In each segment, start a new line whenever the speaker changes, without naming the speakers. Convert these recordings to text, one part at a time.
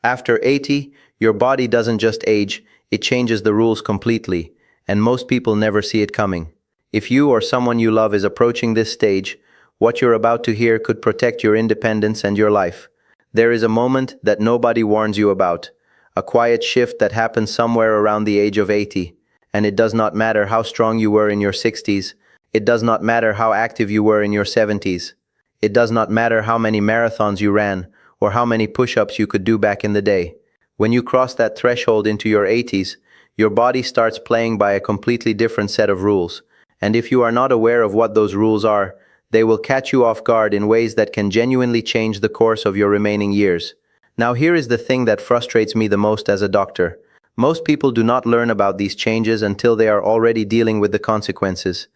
After 80, your body doesn't just age, it changes the rules completely, and most people never see it coming. If you or someone you love is approaching this stage, what you're about to hear could protect your independence and your life. There is a moment that nobody warns you about, a quiet shift that happens somewhere around the age of 80, and it does not matter how strong you were in your 60s, it does not matter how active you were in your 70s, it does not matter how many marathons you ran, or how many push-ups you could do back in the day. When you cross that threshold into your 80s, your body starts playing by a completely different set of rules, and if you are not aware of what those rules are, they will catch you off guard in ways that can genuinely change the course of your remaining years. Now here is the thing that frustrates me the most as a doctor. Most people do not learn about these changes until they are already dealing with the consequences.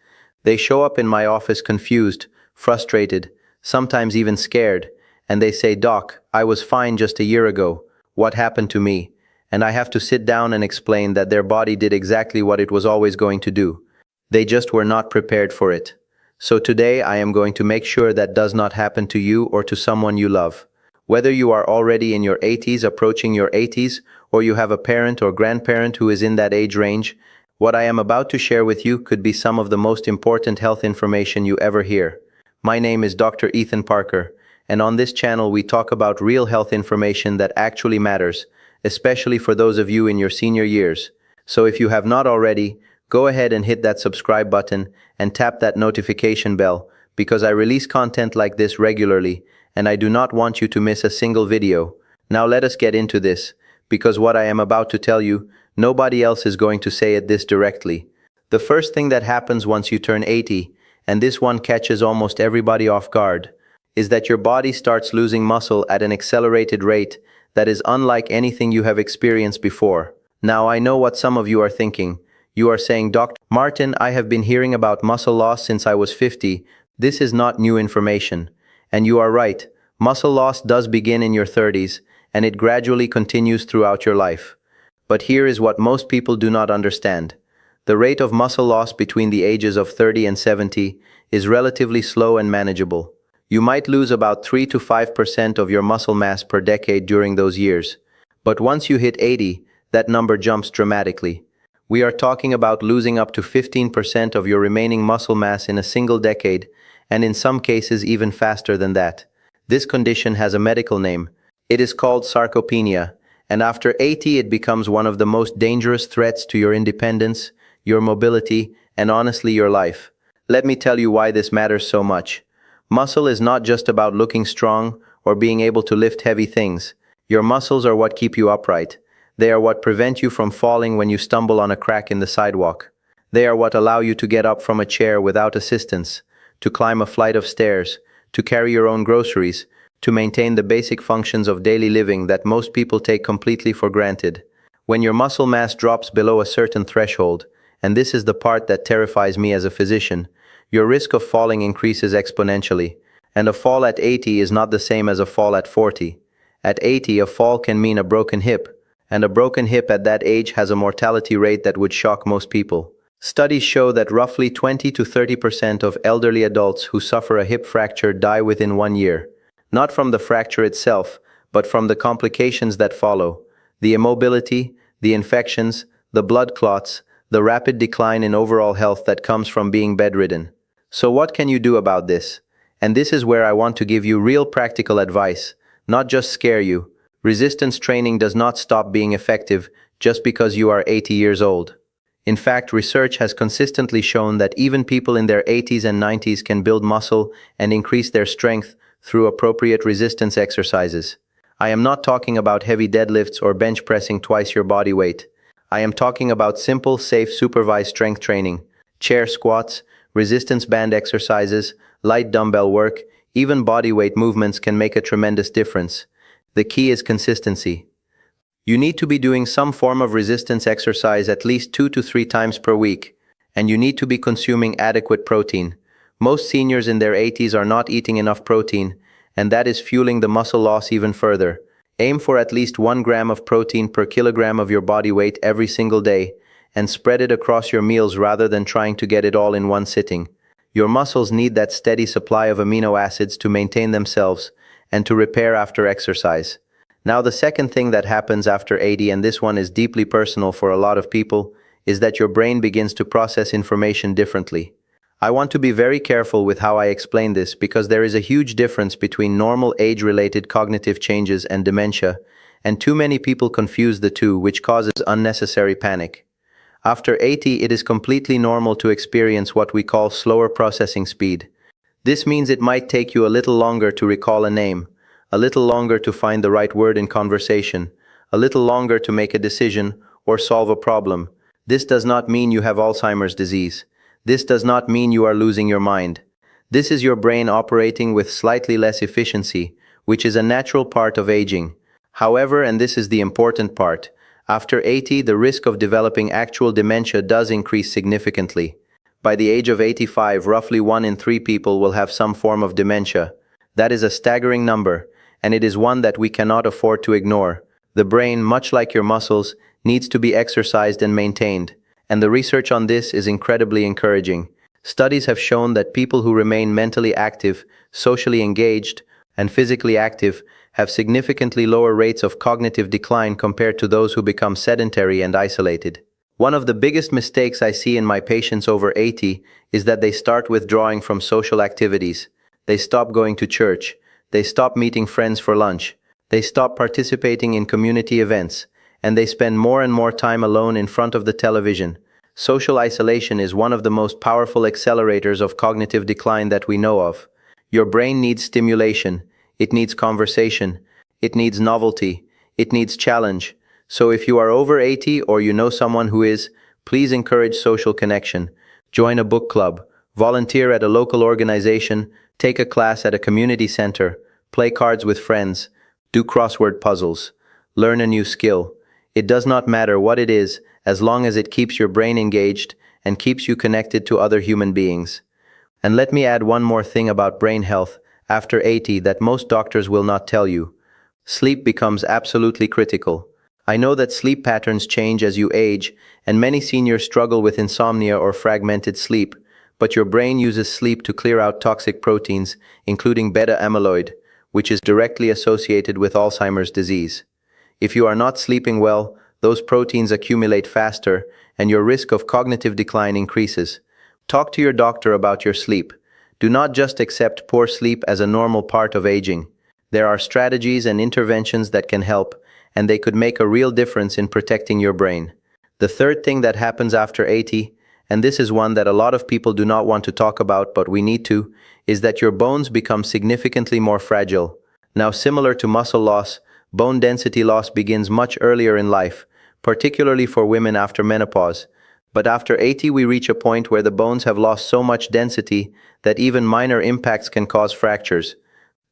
They show up in my office confused, frustrated, sometimes even scared, and they say, "Doc, I was fine just a year ago. What happened to me?" And I have to sit down and explain that their body did exactly what it was always going to do. They just were not prepared for it. So today I am going to make sure that does not happen to you or to someone you love. Whether you are already in your 80s, approaching your 80s, or you have a parent or grandparent who is in that age range, what I am about to share with you could be some of the most important health information you ever hear. My name is Dr. Ethan Parker, and on this channel we talk about real health information that actually matters, especially for those of you in your senior years. So if you have not already, go ahead and hit that subscribe button and tap that notification bell, because I release content like this regularly, and I do not want you to miss a single video. Now let us get into this, because what I am about to tell you, nobody else is going to say it this directly. The first thing that happens once you turn 80, and this one catches almost everybody off guard, is that your body starts losing muscle at an accelerated rate that is unlike anything you have experienced before. Now I know what some of you are thinking. You are saying, "Dr. Martin, I have been hearing about muscle loss since I was 50. This is not new information." And you are right. Muscle loss does begin in your 30s, and it gradually continues throughout your life. But here is what most people do not understand. The rate of muscle loss between the ages of 30 and 70 is relatively slow and manageable. You might lose about 3 to 5% of your muscle mass per decade during those years. But once you hit 80, that number jumps dramatically. We are talking about losing up to 15% of your remaining muscle mass in a single decade, and in some cases even faster than that. This condition has a medical name. It is called sarcopenia, and after 80 it becomes one of the most dangerous threats to your independence, your mobility, and honestly your life. Let me tell you why this matters so much. Muscle is not just about looking strong or being able to lift heavy things. Your muscles are what keep you upright. They are what prevent you from falling when you stumble on a crack in the sidewalk. They are what allow you to get up from a chair without assistance, to climb a flight of stairs, to carry your own groceries, to maintain the basic functions of daily living that most people take completely for granted. When your muscle mass drops below a certain threshold, and this is the part that terrifies me as a physician, your risk of falling increases exponentially, and a fall at 80 is not the same as a fall at 40. At 80, a fall can mean a broken hip, and a broken hip at that age has a mortality rate that would shock most people. Studies show that roughly 20 to 30% of elderly adults who suffer a hip fracture die within 1 year. Not from the fracture itself, but from the complications that follow. The immobility, the infections, the blood clots, the rapid decline in overall health that comes from being bedridden. So what can you do about this? And this is where I want to give you real practical advice, not just scare you. Resistance training does not stop being effective just because you are 80 years old. In fact, research has consistently shown that even people in their 80s and 90s can build muscle and increase their strength through appropriate resistance exercises. I am not talking about heavy deadlifts or bench pressing twice your body weight. I am talking about simple, safe, supervised strength training, chair squats, resistance band exercises, light dumbbell work, even body weight movements can make a tremendous difference. The key is consistency. You need to be doing some form of resistance exercise at least 2 to 3 times per week, and you need to be consuming adequate protein. Most seniors in their 80s are not eating enough protein, and that is fueling the muscle loss even further. Aim for at least 1 gram of protein per kilogram of your body weight every single day, and spread it across your meals rather than trying to get it all in one sitting. Your muscles need that steady supply of amino acids to maintain themselves and to repair after exercise. Now, the second thing that happens after 80, and this one is deeply personal for a lot of people, is that your brain begins to process information differently. I want to be very careful with how I explain this because there is a huge difference between normal age-related cognitive changes and dementia, and too many people confuse the two, which causes unnecessary panic. After 80, it is completely normal to experience what we call slower processing speed. This means it might take you a little longer to recall a name, a little longer to find the right word in conversation, a little longer to make a decision or solve a problem. This does not mean you have Alzheimer's disease. This does not mean you are losing your mind. This is your brain operating with slightly less efficiency, which is a natural part of aging. However, and this is the important part, after 80, the risk of developing actual dementia does increase significantly. By the age of 85, roughly 1 in 3 people will have some form of dementia. That is a staggering number, and it is one that we cannot afford to ignore. The brain, much like your muscles, needs to be exercised and maintained, and the research on this is incredibly encouraging. Studies have shown that people who remain mentally active, socially engaged, and physically active have significantly lower rates of cognitive decline compared to those who become sedentary and isolated. One of the biggest mistakes I see in my patients over 80 is that they start withdrawing from social activities. They stop going to church. They stop meeting friends for lunch. They stop participating in community events. And they spend more and more time alone in front of the television. Social isolation is one of the most powerful accelerators of cognitive decline that we know of. Your brain needs stimulation. It needs conversation. It needs novelty. It needs challenge. So if you are over 80 or you know someone who is, please encourage social connection. Join a book club. Volunteer at a local organization. Take a class at a community center. Play cards with friends. Do crossword puzzles. Learn a new skill. It does not matter what it is, as long as it keeps your brain engaged and keeps you connected to other human beings. And let me add one more thing about brain health after 80 that most doctors will not tell you. Sleep becomes absolutely critical. I know that sleep patterns change as you age, and many seniors struggle with insomnia or fragmented sleep, but your brain uses sleep to clear out toxic proteins, including beta-amyloid, which is directly associated with Alzheimer's disease. If you are not sleeping well, those proteins accumulate faster, and your risk of cognitive decline increases. Talk to your doctor about your sleep. Do not just accept poor sleep as a normal part of aging. There are strategies and interventions that can help, and they could make a real difference in protecting your brain. The third thing that happens after 80, and this is one that a lot of people do not want to talk about, but we need to, is that your bones become significantly more fragile. Now, similar to muscle loss, bone density loss begins much earlier in life, particularly for women after menopause. But after 80, we reach a point where the bones have lost so much density that even minor impacts can cause fractures.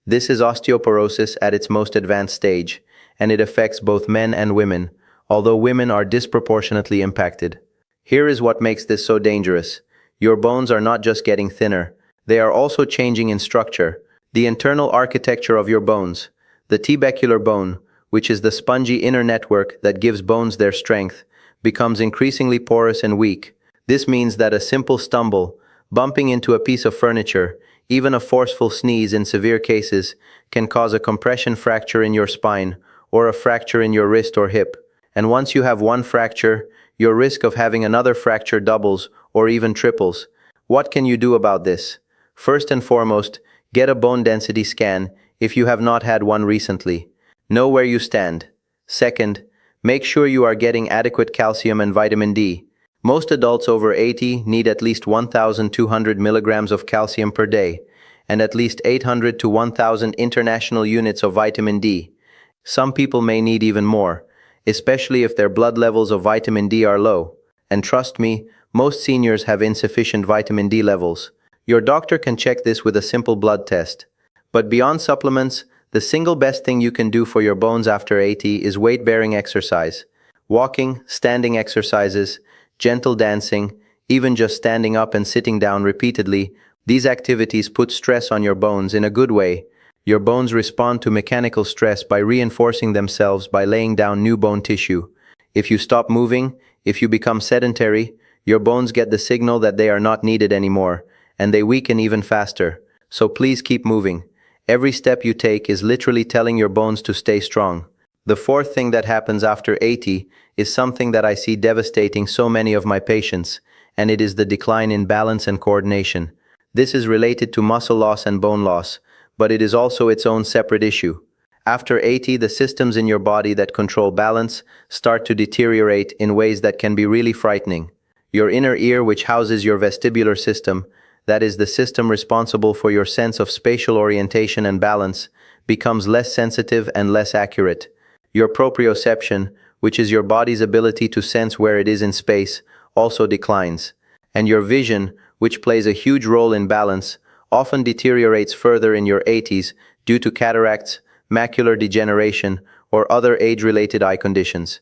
This is osteoporosis at its most advanced stage, and it affects both men and women, although women are disproportionately impacted. Here is what makes this so dangerous. Your bones are not just getting thinner, they are also changing in structure. The internal architecture of your bones, the trabecular bone, which is the spongy inner network that gives bones their strength, becomes increasingly porous and weak. This means that a simple stumble, bumping into a piece of furniture, even a forceful sneeze in severe cases, can cause a compression fracture in your spine or a fracture in your wrist or hip. And once you have one fracture, your risk of having another fracture doubles or even triples. What can you do about this? First and foremost, get a bone density scan if you have not had one recently. Know where you stand. Second, make sure you are getting adequate calcium and vitamin D. Most adults over 80 need at least 1,200 milligrams of calcium per day, and at least 800 to 1,000 international units of vitamin D. Some people may need even more, especially if their blood levels of vitamin D are low. And trust me, most seniors have insufficient vitamin D levels. Your doctor can check this with a simple blood test. But beyond supplements, the single best thing you can do for your bones after 80 is weight-bearing exercise. Walking, standing exercises, gentle dancing, even just standing up and sitting down repeatedly, these activities put stress on your bones in a good way. Your bones respond to mechanical stress by reinforcing themselves by laying down new bone tissue. If you stop moving, if you become sedentary, your bones get the signal that they are not needed anymore, and they weaken even faster. So please keep moving. Every step you take is literally telling your bones to stay strong. The fourth thing that happens after 80 is something that I see devastating so many of my patients, and it is the decline in balance and coordination. This is related to muscle loss and bone loss, but it is also its own separate issue. After 80, the systems in your body that control balance start to deteriorate in ways that can be really frightening. Your inner ear, which houses your vestibular system, that is the system responsible for your sense of spatial orientation and balance, becomes less sensitive and less accurate. Your proprioception, which is your body's ability to sense where it is in space, also declines. And your vision, which plays a huge role in balance, often deteriorates further in your 80s due to cataracts, macular degeneration, or other age-related eye conditions.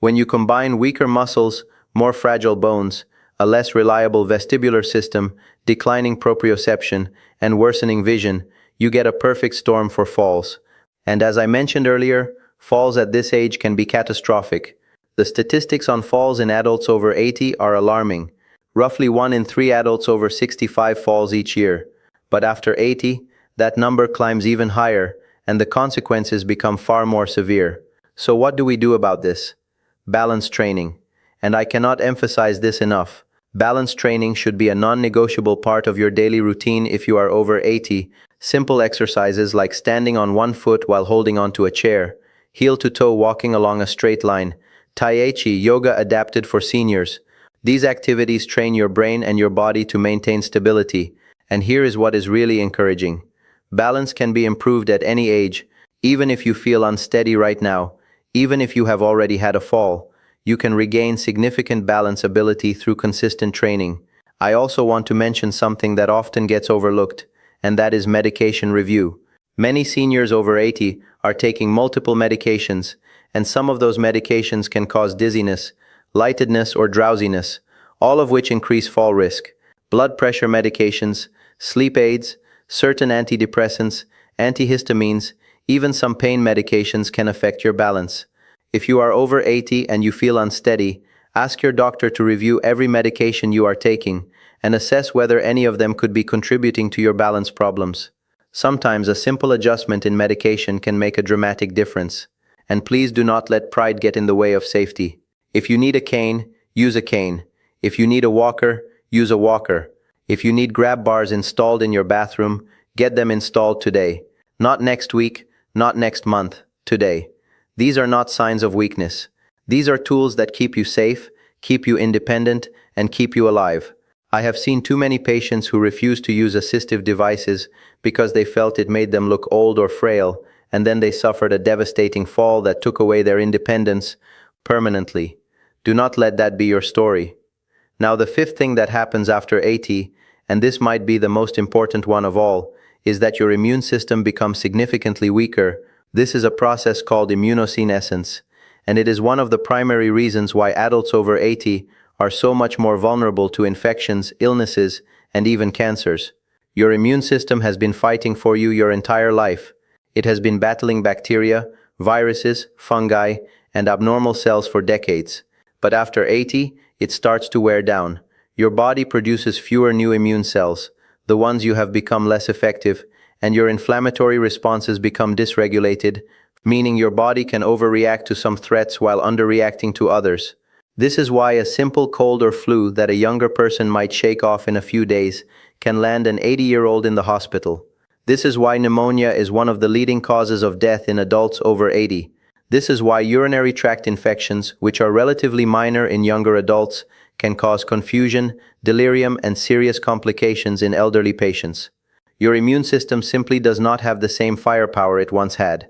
When you combine weaker muscles, more fragile bones, a less reliable vestibular system, declining proprioception, and worsening vision, you get a perfect storm for falls. And as I mentioned earlier, falls at this age can be catastrophic. The statistics on falls in adults over 80 are alarming. Roughly 1 in 3 adults over 65 falls each year. But after 80, that number climbs even higher, and the consequences become far more severe. So what do we do about this? Balance training. And I cannot emphasize this enough. Balance training should be a non-negotiable part of your daily routine if you are over 80. Simple exercises like standing on one foot while holding onto a chair, heel-to-toe walking along a straight line, Tai Chi yoga adapted for seniors. These activities train your brain and your body to maintain stability. And here is what is really encouraging. Balance can be improved at any age, even if you feel unsteady right now, even if you have already had a fall. You can regain significant balance ability through consistent training. I also want to mention something that often gets overlooked, and that is medication review. Many seniors over 80 are taking multiple medications, and some of those medications can cause dizziness, lightedness, or drowsiness, all of which increase fall risk. Blood pressure medications, sleep aids, certain antidepressants, antihistamines, even some pain medications can affect your balance. If you are over 80 and you feel unsteady, ask your doctor to review every medication you are taking and assess whether any of them could be contributing to your balance problems. Sometimes a simple adjustment in medication can make a dramatic difference. And please do not let pride get in the way of safety. If you need a cane, use a cane. If you need a walker, use a walker. If you need grab bars installed in your bathroom, get them installed today. Not next week, not next month, today. These are not signs of weakness. These are tools that keep you safe, keep you independent, and keep you alive. I have seen too many patients who refuse to use assistive devices because they felt it made them look old or frail, and then they suffered a devastating fall that took away their independence permanently. Do not let that be your story. Now, the fifth thing that happens after 80, and this might be the most important one of all, is that your immune system becomes significantly weaker. This is a process called immunosenescence, and it is one of the primary reasons why adults over 80 are so much more vulnerable to infections, illnesses, and even cancers. Your immune system has been fighting for you your entire life. It has been battling bacteria, viruses, fungi, and abnormal cells for decades. But after 80, it starts to wear down. Your body produces fewer new immune cells, the ones you have become less effective, and your inflammatory responses become dysregulated, meaning your body can overreact to some threats while underreacting to others. This is why a simple cold or flu that a younger person might shake off in a few days can land an 80-year-old in the hospital. This is why pneumonia is one of the leading causes of death in adults over 80. This is why urinary tract infections, which are relatively minor in younger adults, can cause confusion, delirium, and serious complications in elderly patients. Your immune system simply does not have the same firepower it once had.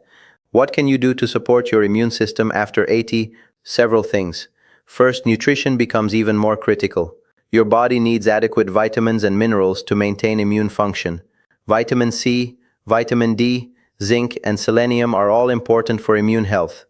What can you do to support your immune system after 80? Several things. First, nutrition becomes even more critical. Your body needs adequate vitamins and minerals to maintain immune function. Vitamin C, vitamin D, zinc, and selenium are all important for immune health.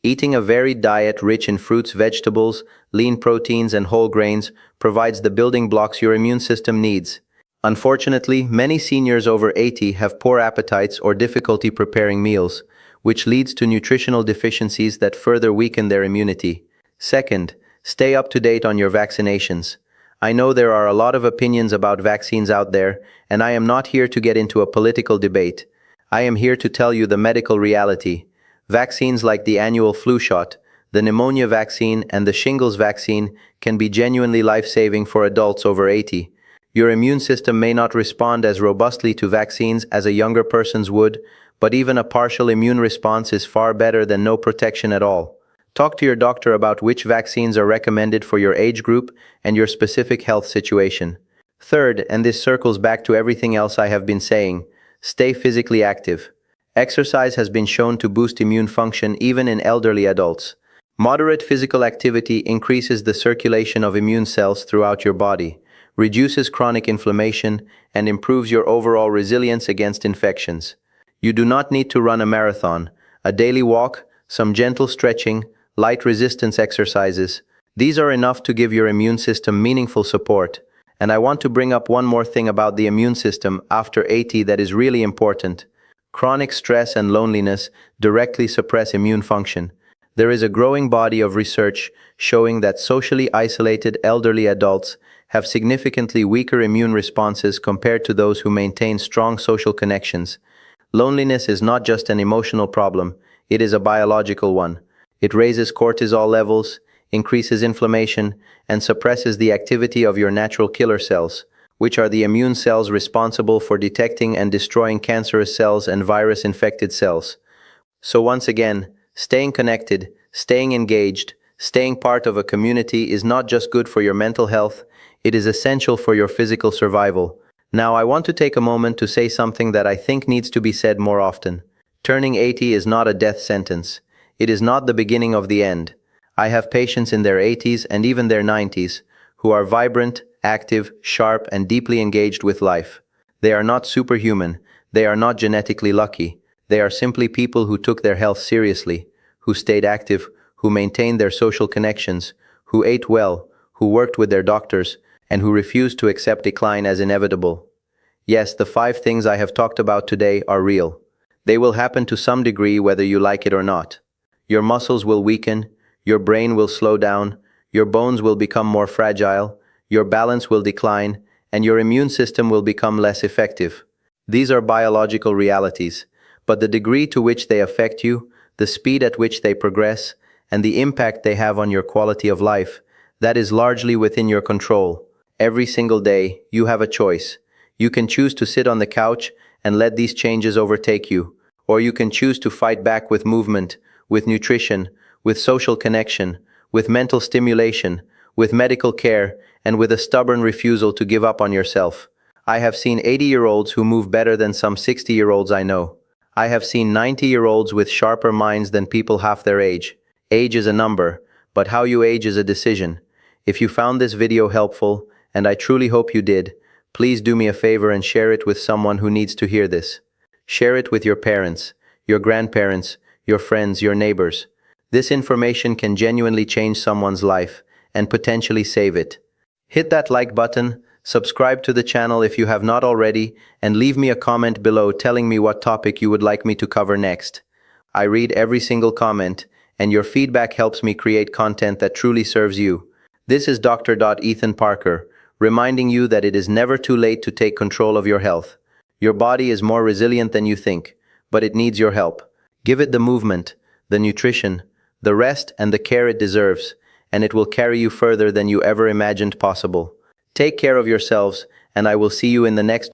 Eating a varied diet rich in fruits, vegetables, lean proteins, and whole grains provides the building blocks your immune system needs. Unfortunately, many seniors over 80 have poor appetites or difficulty preparing meals, which leads to nutritional deficiencies that further weaken their immunity. Second, stay up to date on your vaccinations. I know there are a lot of opinions about vaccines out there, and I am not here to get into a political debate. I am here to tell you the medical reality. Vaccines like the annual flu shot, the pneumonia vaccine, and the shingles vaccine can be genuinely life-saving for adults over 80. Your immune system may not respond as robustly to vaccines as a younger person's would, but even a partial immune response is far better than no protection at all. Talk to your doctor about which vaccines are recommended for your age group and your specific health situation. Third, and this circles back to everything else I have been saying, stay physically active. Exercise has been shown to boost immune function even in elderly adults. Moderate physical activity increases the circulation of immune cells throughout your body, reduces chronic inflammation, and improves your overall resilience against infections. You do not need to run a marathon. A daily walk, some gentle stretching, light resistance exercises, these are enough to give your immune system meaningful support. And I want to bring up one more thing about the immune system after 80 that is really important. Chronic stress and loneliness directly suppress immune function. There is a growing body of research showing that socially isolated elderly adults have significantly weaker immune responses compared to those who maintain strong social connections. Loneliness is not just an emotional problem, it is a biological one. It raises cortisol levels, increases inflammation, and suppresses the activity of your natural killer cells, which are the immune cells responsible for detecting and destroying cancerous cells and virus-infected cells. So once again, staying connected, staying engaged, staying part of a community is not just good for your mental health, it is essential for your physical survival. Now I want to take a moment to say something that I think needs to be said more often. Turning 80 is not a death sentence. It is not the beginning of the end. I have patients in their 80s and even their 90s who are vibrant, active, sharp, and deeply engaged with life. They are not superhuman. They are not genetically lucky. They are simply people who took their health seriously, who stayed active, who maintained their social connections, who ate well, who worked with their doctors, and who refused to accept decline as inevitable. Yes, the 5 things I have talked about today are real. They will happen to some degree whether you like it or not. Your muscles will weaken, your brain will slow down, your bones will become more fragile, your balance will decline, and your immune system will become less effective. These are biological realities, but the degree to which they affect you, the speed at which they progress, and the impact they have on your quality of life, that is largely within your control. Every single day, you have a choice. You can choose to sit on the couch and let these changes overtake you, or you can choose to fight back with movement, with nutrition, with social connection, with mental stimulation, with medical care, and with a stubborn refusal to give up on yourself. I have seen 80-year-olds who move better than some 60-year-olds I know. I have seen 90-year-olds with sharper minds than people half their age. Age is a number, but how you age is a decision. If you found this video helpful, and I truly hope you did, please do me a favor and share it with someone who needs to hear this. Share it with your parents, your grandparents, your friends, your neighbors. This information can genuinely change someone's life and potentially save it. Hit that like button, subscribe to the channel if you have not already, and leave me a comment below telling me what topic you would like me to cover next. I read every single comment, and your feedback helps me create content that truly serves you. This is Dr. Ethan Parker, reminding you that it is never too late to take control of your health. Your body is more resilient than you think, but it needs your help. Give it the movement, the nutrition, the rest, and the care it deserves, and it will carry you further than you ever imagined possible. Take care of yourselves, and I will see you in the next